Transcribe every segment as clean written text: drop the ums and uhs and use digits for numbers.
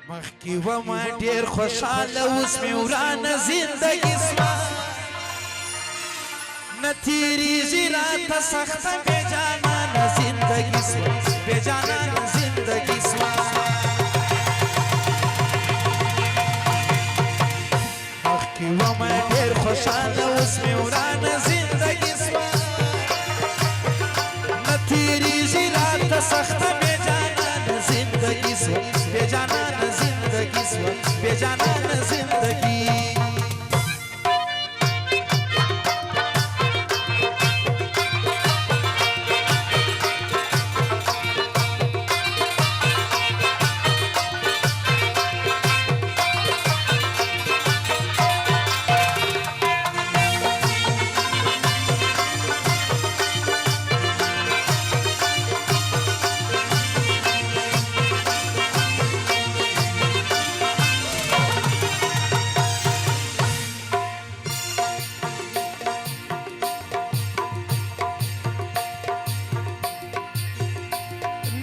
مخکی و ما ډیر خوشاله اوس مې ورانه زندګي سوه نه تېرېږي راته سخته بېجانانه زندګي سوه بېجانانه زندګي سوه مخکی و ما ډیر خوشاله اوس مې ورانه زندګي سوه نه تېرېږي راته سخته بېجانانه زندګي سوه بېجانانه زندگی سوه بېجانانه زندگی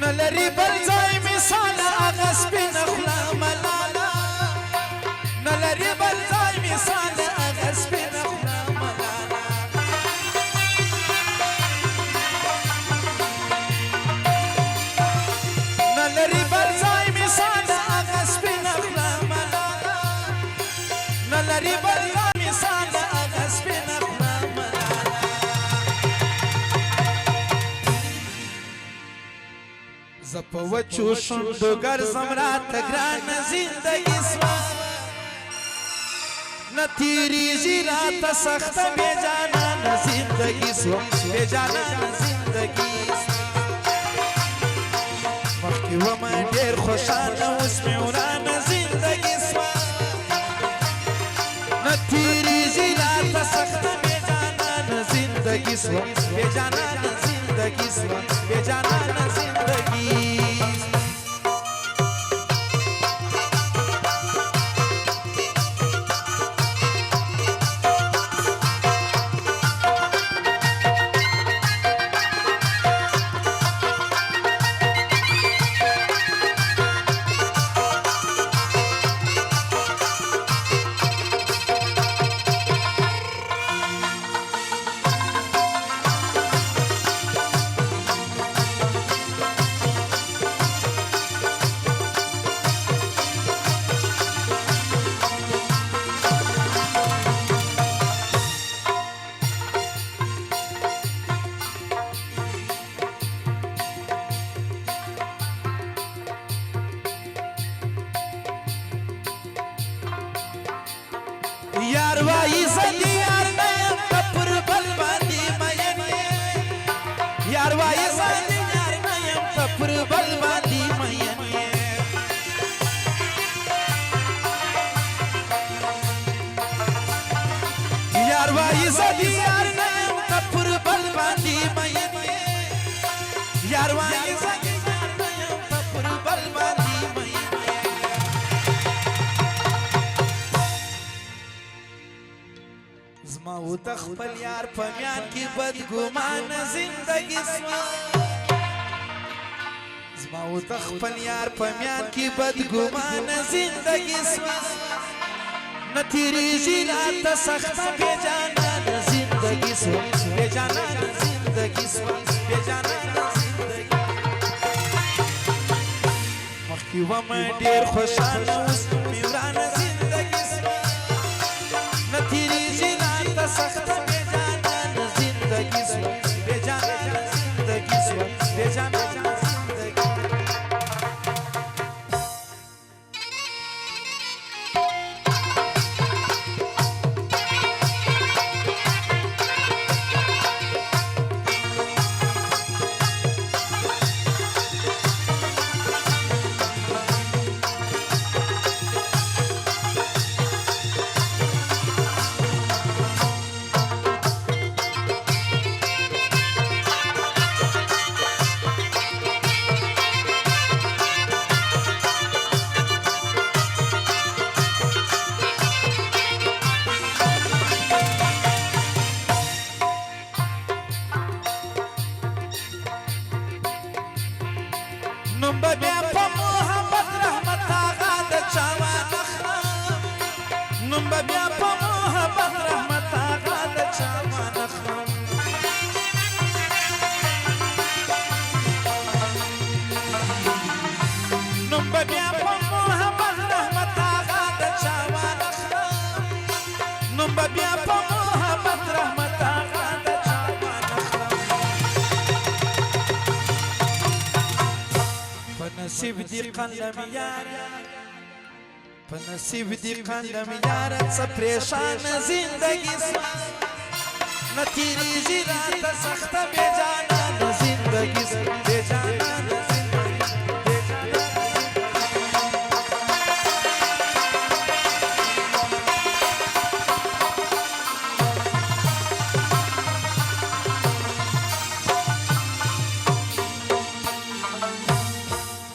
نلری بل ځای مثال هغه سپینه خوله ملاله نلری بل ځای مثال هغه سپینه خوله ملاله نلری بل ځای مثال هغه سپینه خوله ملاله نلری بل ځای مثال هغه سپینه خوله زه په وچو شونډو ګرځم راته ګرانه زندګي سوه نه تېرېږي راته سخته بېجانانه زندګي سوه بېجانانه زندګي مخکې ومه ډېر خوشحاله اوس مې ورانه زندګي سوه نه تېرېږي راته سخته بېجانانه زندګي سوه بېجانانه زندگی سوه بېجانانه زندگی یار وایي زه د یار نه یم ته پر بل باندې مین یې یار وایي زه د یار نه یم ته پر بل باندې مین یې یار وایي زه د یار نه یم ته پر بل باندې مین یې یار وایي زه د یار نه یم ته پر بل باندې مین زما و د خپل یار په میان کې بدګمانه زندګي سوه زما و د خپل یار په میان کې بدګمانه زندګي سوه نه تېرېږي راته سخته بېجانانه زندګي سوه بېجانانه زندګي سوه بېجانانه زندګي مخکې ومه ډېر خوشحاله اوس مې ورانه زندګي سوه نه تېرېږي سخته بېجانانه زندګي سوه بېجانانه زندګي سوه بېجانانه زندګي نوم به بیا په محبت رحمت آغا د چا وانخلم نوم به بیا په محبت رحمت آغا د چا وانخلم په نصیب دی قلم یاره په نصیب دی قلم یاره څه پریشان زندگی سوه نه تیریږي راته سخته بې جانانه زندگی بې جانانه